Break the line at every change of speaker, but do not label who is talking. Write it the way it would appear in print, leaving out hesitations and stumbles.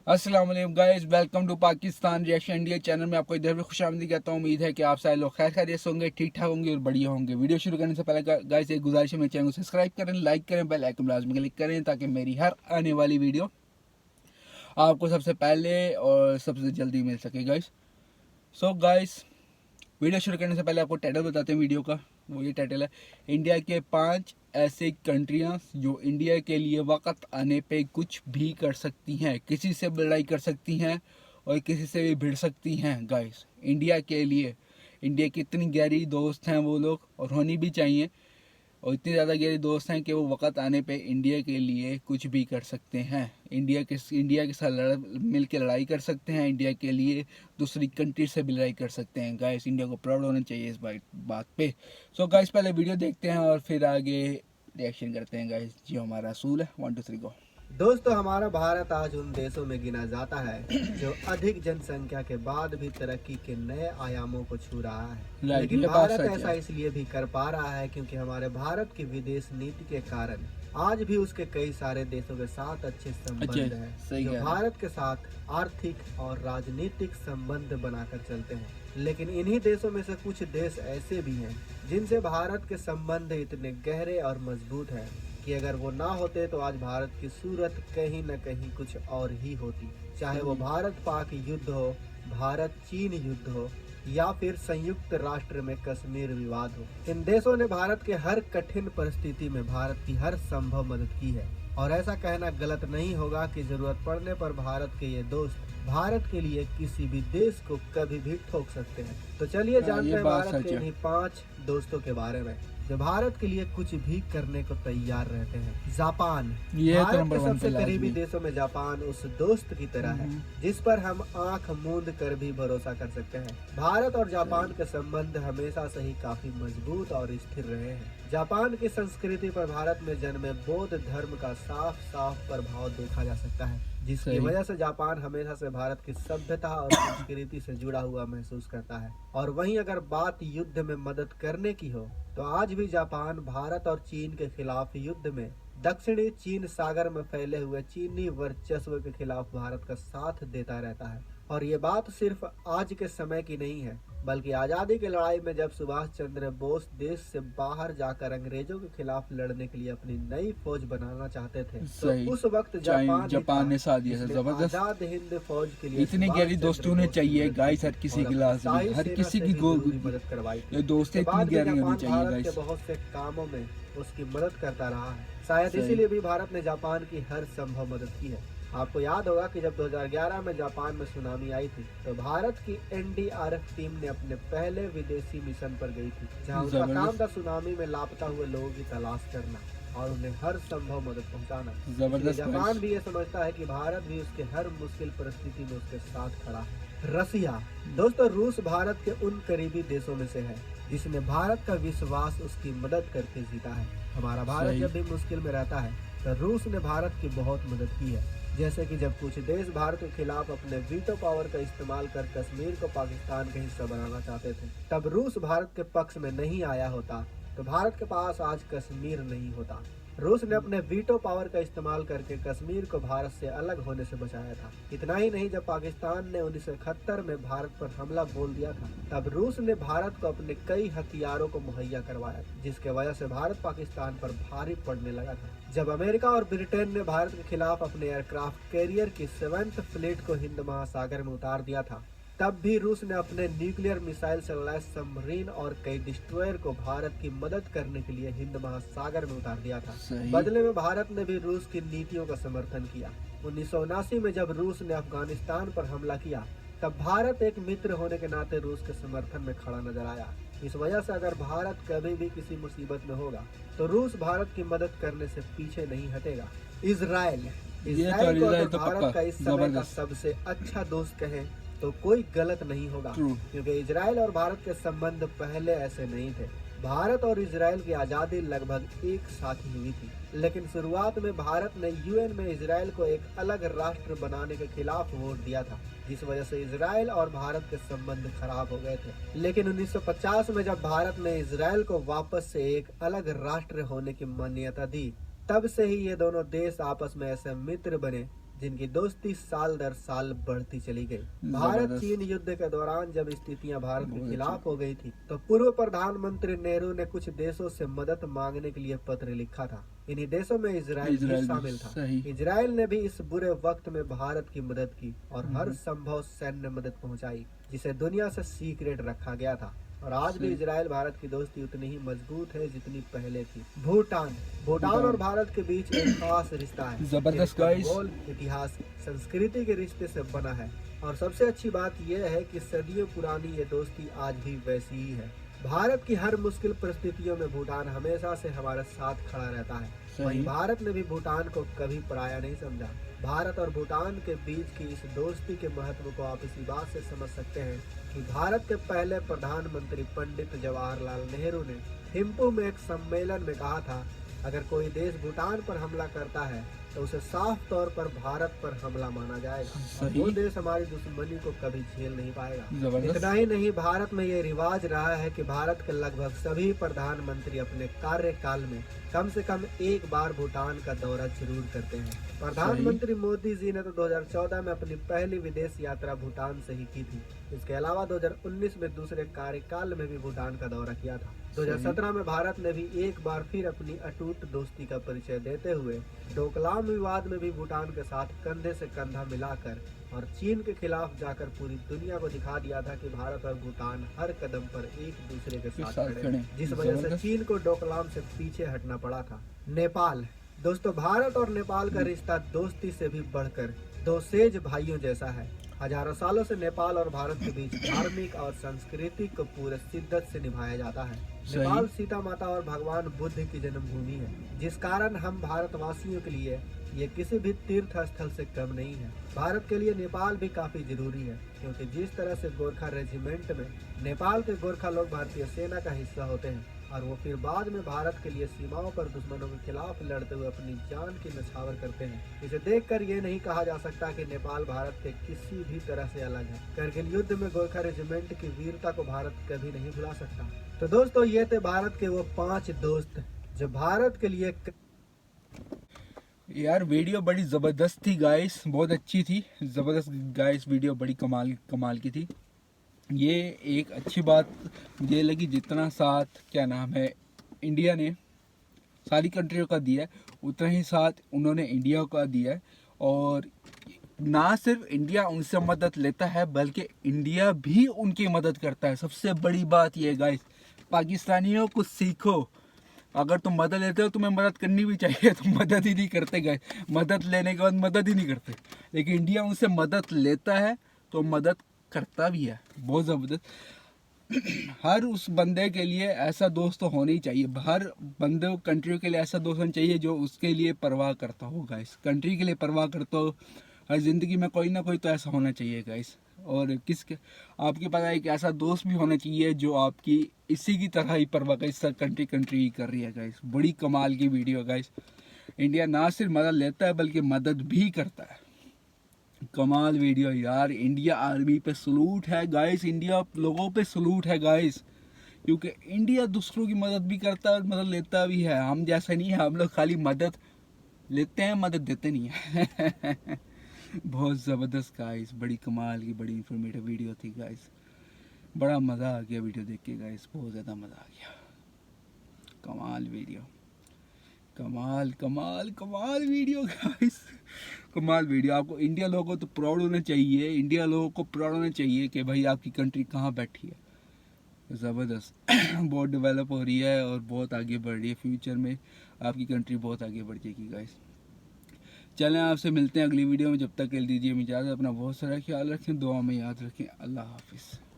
अस्सलाम वालेकुम guys, welcome to Pakistan reaction India channel में आपको इधर भी खुशामदीद कहता हूँ। उम्मीद है कि आप सारे लोग खैर खैरियत से होंगे, ठीक ठाक होंगे और बढ़िया होंगे। वीडियो शुरू करने से पहले गाइस एक गुजारिश है, मेरे चैनल को सब्सक्राइब करें, लाइक करें, बेल आइकन लाजमी क्लिक करें ताकि मेरी हर आने वाली वीडियो आपको सबसे पहले और सबसे जल्दी मिल सके गाइस। सो गाइस, वीडियो शुरू करने से पहले आपको टाइटल बताते हैं वीडियो का। वो ये टाइटल है, इंडिया के 5 ऐसी कंट्रियां जो इंडिया के लिए वक्त आने पे कुछ भी कर सकती हैं, किसी से लड़ाई कर सकती हैं और किसी से भी भिड़ सकती हैं गाइस। इंडिया के लिए, इंडिया की इतनी गहरी दोस्त हैं वो लोग, और होनी भी चाहिए, और इतने ज़्यादा गहरे दोस्त हैं कि वो वक़्त आने पे इंडिया के लिए कुछ भी कर सकते हैं। इंडिया के साथ मिल के लड़ाई कर सकते हैं, इंडिया के लिए दूसरी कंट्री से भी लड़ाई कर सकते हैं गाइस। इंडिया को प्राउड होना चाहिए इस बात पे। सो गाइस, पहले वीडियो देखते हैं और फिर आगे रिएक्शन करते हैं गाइस। जी हमारा असूल है 1 2 3 गो।
दोस्तों, हमारा भारत आज उन देशों में गिना जाता है जो अधिक जनसंख्या के बाद भी तरक्की के नए आयामों को छू रहा है। लेकिन भारत ऐसा इसलिए भी कर पा रहा है क्योंकि हमारे भारत की विदेश नीति के कारण आज भी उसके कई सारे देशों के साथ अच्छे संबंध हैं जो भारत के साथ आर्थिक और राजनीतिक संबंध बनाकर चलते हैं। लेकिन इन्हीं देशों में से कुछ देश ऐसे भी हैं जिनसे भारत के संबंध इतने गहरे और मजबूत हैं कि अगर वो ना होते तो आज भारत की सूरत कहीं न कहीं कुछ और ही होती। चाहे वो भारत पाक युद्ध हो, भारत चीन युद्ध हो, या फिर संयुक्त राष्ट्र में कश्मीर विवाद हो। इन देशों ने भारत के हर कठिन परिस्थिति में भारत की हर संभव मदद की है, और ऐसा कहना गलत नहीं होगा कि जरूरत पड़ने पर भारत के ये दोस्त भारत के लिए किसी भी देश को कभी भी ठोक सकते हैं। तो चलिए जानते हैं भारत के इन्हीं 5 दोस्तों के बारे में जो भारत के लिए कुछ भी करने को तैयार रहते हैं। जापान, भारत के सबसे करीबी देशों में जापान उस दोस्त की तरह है जिस पर हम आंख मूंद कर भी भरोसा कर सकते हैं। भारत और जापान के संबंध हमेशा से ही काफी मजबूत और स्थिर रहे हैं। जापान की संस्कृति पर भारत में जन्मे बौद्ध धर्म का साफ साफ प्रभाव देखा जा सकता है, जिसकी वजह से जापान हमेशा से भारत की सभ्यता और संस्कृति से जुड़ा हुआ महसूस करता है। और वहीं अगर बात युद्ध में मदद करने की हो तो आज भी जापान भारत और चीन के खिलाफ युद्ध में दक्षिणी चीन सागर में फैले हुए चीनी वर्चस्व के खिलाफ भारत का साथ देता रहता है। और ये बात सिर्फ आज के समय की नहीं है, बल्कि आजादी की लड़ाई में जब सुभाष चंद्र बोस देश से बाहर जाकर अंग्रेजों के खिलाफ लड़ने के लिए अपनी नई फौज बनाना चाहते थे तो उस वक्त जापान ने साथ दिया। जबरदस्त आजाद हिंद फौज के लिए
इतनी गहरी दोस्ती होनी चाहिए गाइस, हर किसी की लाश में, हर किसी की
मदद करवाई।
ये दोस्ती इतनी गहरी होनी चाहिए गाइस।
बहुत से कामों में उसकी मदद करता रहा है, शायद इसीलिए भी भारत ने जापान की हर संभव मदद की है। आपको याद होगा कि जब 2011 में जापान में सुनामी आई थी तो भारत की एनडीआरएफ टीम ने अपने पहले विदेशी मिशन पर गई थी, जहां उसका काम था सुनामी में लापता हुए लोगों की तलाश करना और उन्हें हर संभव मदद पहुंचाना। जबरदस्त। जापान भी ये समझता है कि भारत भी उसके हर मुश्किल परिस्थिति में उसके साथ खड़ा है। रसिया, दोस्तों, रूस भारत के उन करीबी देशों में से है जिसने भारत का विश्वास उसकी मदद करके जीता है। हमारा भारत जब भी मुश्किल में रहता है तो रूस ने भारत की बहुत मदद की है। जैसे कि जब कुछ देश भारत के खिलाफ अपने वीटो पावर का इस्तेमाल कर कश्मीर को पाकिस्तान का हिस्सा बनाना चाहते थे, तब रूस भारत के पक्ष में नहीं आया होता तो भारत के पास आज कश्मीर नहीं होता। रूस ने अपने वीटो पावर का इस्तेमाल करके कश्मीर को भारत से अलग होने से बचाया था। इतना ही नहीं, जब पाकिस्तान ने 1971 में भारत पर हमला बोल दिया था तब रूस ने भारत को अपने कई हथियारों को मुहैया करवाया, जिसके वजह से भारत पाकिस्तान पर भारी पड़ने लगा था। जब अमेरिका और ब्रिटेन ने भारत के खिलाफ अपने एयरक्राफ्ट कैरियर की 7th फ्लीट को हिंद महासागर में उतार दिया था, तब भी रूस ने अपने न्यूक्लियर मिसाइल से लैस सबमरीन और कई डिस्ट्रॉयर को भारत की मदद करने के लिए हिंद महासागर में उतार दिया था। बदले में भारत ने भी रूस की नीतियों का समर्थन किया। 1979 में जब रूस ने अफगानिस्तान पर हमला किया तब भारत एक मित्र होने के नाते रूस के समर्थन में खड़ा नजर आया। इस वजह से अगर भारत कभी भी किसी मुसीबत में होगा तो रूस भारत की मदद करने से पीछे नहीं हटेगा। इजराइल को अगर भारत का इस समय का सबसे अच्छा दोस्त कहें तो कोई गलत नहीं होगा, क्योंकि इजराइल और भारत के संबंध पहले ऐसे नहीं थे। भारत और इजराइल की आज़ादी लगभग एक साथ ही हुई थी, लेकिन शुरुआत में भारत ने यूएन में इजराइल को एक अलग राष्ट्र बनाने के खिलाफ वोट दिया था, जिस वजह से इजराइल और भारत के संबंध खराब हो गए थे। लेकिन 1950 में जब भारत ने इजराइल को वापस से एक अलग राष्ट्र होने की मान्यता दी, तब से ही ये दोनों देश आपस में ऐसे मित्र बने जिनकी दोस्ती साल दर साल बढ़ती चली गई। भारत
जबरदस्त।
चीन युद्ध के दौरान जब स्थितियां भारत के
बहुत
खिलाफ हो गई थी, तो पूर्व प्रधानमंत्री नेहरू ने कुछ देशों से मदद मांगने के लिए पत्र लिखा था। इन्हीं देशों में इजराइल भी
इजराइल भी,
शामिल था।
सही।
इजराइल ने भी इस बुरे वक्त में भारत की मदद की और हर
हम्म।
संभव सैन्य मदद पहुंचाई, जिसे दुनिया से सीक्रेट रखा गया था। और आज भी
सही।
इजराइल भारत की दोस्ती उतनी ही मजबूत है जितनी पहले थी। भूटान भूटान और भारत के बीच एक खास रिश्ता है,
जबरदस्त
ये
गाइस।
भूगोल, इतिहास, संस्कृति के रिश्ते से बना है। और सबसे अच्छी बात यह है कि सदियों पुरानी ये दोस्ती आज भी वैसी ही है। भारत की हर मुश्किल परिस्थितियों में भूटान हमेशा से हमारे साथ खड़ा रहता है। वहीं भारत ने भी भूटान को कभी पराया नहीं समझा। भारत और भूटान के बीच की इस दोस्ती के महत्व को आप इसी बात से समझ सकते हैं कि भारत के पहले प्रधानमंत्री पंडित जवाहरलाल नेहरू ने थिम्पू में एक सम्मेलन में कहा था, अगर कोई देश भूटान पर हमला करता है तो उसे साफ तौर पर भारत पर हमला माना जाएगा।
सही।
वो देश हमारी दुश्मनी को कभी झेल नहीं पाएगा।
जबरदस्त।
इतना ही नहीं, भारत में ये रिवाज रहा है कि भारत के लगभग सभी प्रधानमंत्री अपने कार्यकाल में कम से कम एक बार भूटान का दौरा जरूर करते हैं। प्रधानमंत्री मोदी जी ने तो 2014 में अपनी पहली विदेश यात्रा भूटान से ही की थी। इसके अलावा 2019 में दूसरे कार्यकाल में भी भूटान का दौरा किया था। 2017 में भारत ने भी एक बार फिर अपनी अटूट दोस्ती का परिचय देते हुए डोकलाम विवाद में भी भूटान के साथ कंधे से कंधा मिलाकर और चीन के खिलाफ जाकर पूरी दुनिया को दिखा दिया था कि भारत और भूटान हर कदम पर एक दूसरे के साथ खड़े हैं, जिस वजह से चीन को डोकलाम से पीछे हटना पड़ा था। नेपाल दोस्तों, भारत और नेपाल का रिश्ता दोस्ती से भी बढ़कर दो सेज भाइयों जैसा है। हजारों सालों से नेपाल और भारत के बीच धार्मिक और सांस्कृतिक को पूरे शिद्दत से निभाया जाता है। नेपाल सीता माता और भगवान बुद्ध की जन्मभूमि है, जिस कारण हम भारतवासियों के लिए ये किसी भी तीर्थ स्थल से कम नहीं है। भारत के लिए नेपाल भी काफी जरूरी है, क्योंकि जिस तरह से गोरखा रेजिमेंट में नेपाल के गोरखा लोग भारतीय सेना का हिस्सा होते हैं और वो फिर बाद में भारत के लिए सीमाओं पर दुश्मनों के खिलाफ लड़ते हुए अपनी जान की नछावर करते हैं। इसे देखकर ये नहीं कहा जा सकता कि नेपाल भारत के किसी भी तरह से अलग है। करगिल युद्ध में गोरखा रेजिमेंट की वीरता को भारत कभी नहीं भुला सकता। तो दोस्तों, ये थे भारत के वो 5 दोस्त जो भारत के लिए
यार वीडियो बड़ी ज़बरदस्त थी गाइस, बहुत अच्छी थी, ज़बरदस्त गाइस, वीडियो बड़ी कमाल की थी। ये एक अच्छी बात ये लगी, जितना साथ क्या नाम है इंडिया ने सारी कंट्रियों का दिया है, उतना ही साथ उन्होंने इंडिया का दिया है। और ना सिर्फ इंडिया उनसे मदद लेता है, बल्कि इंडिया भी उनकी मदद करता है। सबसे बड़ी बात ये गाइस, पाकिस्तानियों को सीखो, अगर तुम मदद लेते हो तुम्हें मदद करनी भी चाहिए, तुम मदद ही नहीं करते गए, मदद लेने के बाद मदद ही नहीं करते। लेकिन इंडिया उनसे मदद लेता है तो मदद करता भी है, बहुत ज़बरदस्त। हर उस बंदे के लिए ऐसा दोस्त तो होना ही चाहिए, हर बंदे कंट्री के लिए ऐसा दोस्त होना चाहिए जो उसके लिए परवाह करता हो गाइस, कंट्री के लिए परवाह करता हो। हर ज़िंदगी में कोई ना कोई तो ऐसा होना चाहिए गाइस। और किसके आपके पास एक ऐसा दोस्त भी होना चाहिए जो आपकी इसी की तरह ही परवाह कर, इस कंट्री ही कर रही है गाइस। बड़ी कमाल की वीडियो गाइस। इंडिया ना सिर्फ मदद लेता है बल्कि मदद भी करता है। कमाल वीडियो यार। इंडिया आर्मी पे सलूट है गाइस, इंडिया लोगों पे सलूट है गाइस, क्योंकि इंडिया दूसरों की मदद भी करता है और मदद लेता भी है। हम जैसा नहीं है, हम लोग खाली मदद लेते हैं, मदद देते नहीं है। बहुत ज़बरदस्त गाइस, बड़ी कमाल की बड़ी इंफॉर्मेटिव वीडियो थी गाइस। बड़ा मज़ा आ गया वीडियो देख के गाइस, बहुत ज़्यादा मज़ा आ गया। कमाल वीडियो, कमाल वीडियो गाइस, कमाल वीडियो। आपको इंडिया लोगों को तो प्राउड होना चाहिए, इंडिया लोगों को प्राउड होना चाहिए कि भाई आपकी कंट्री कहाँ बैठी है। ज़बरदस्त। बहुत डेवलप हो रही है और बहुत आगे बढ़ रही है। फ्यूचर में आपकी कंट्री बहुत आगे बढ़ जाएगी गाइस। चलें, आपसे मिलते हैं अगली वीडियो में। जब तक के लिए दीजिए इजाज़त। अपना बहुत सारा ख्याल रखें, दुआ में याद रखें। अल्लाह हाफिज़।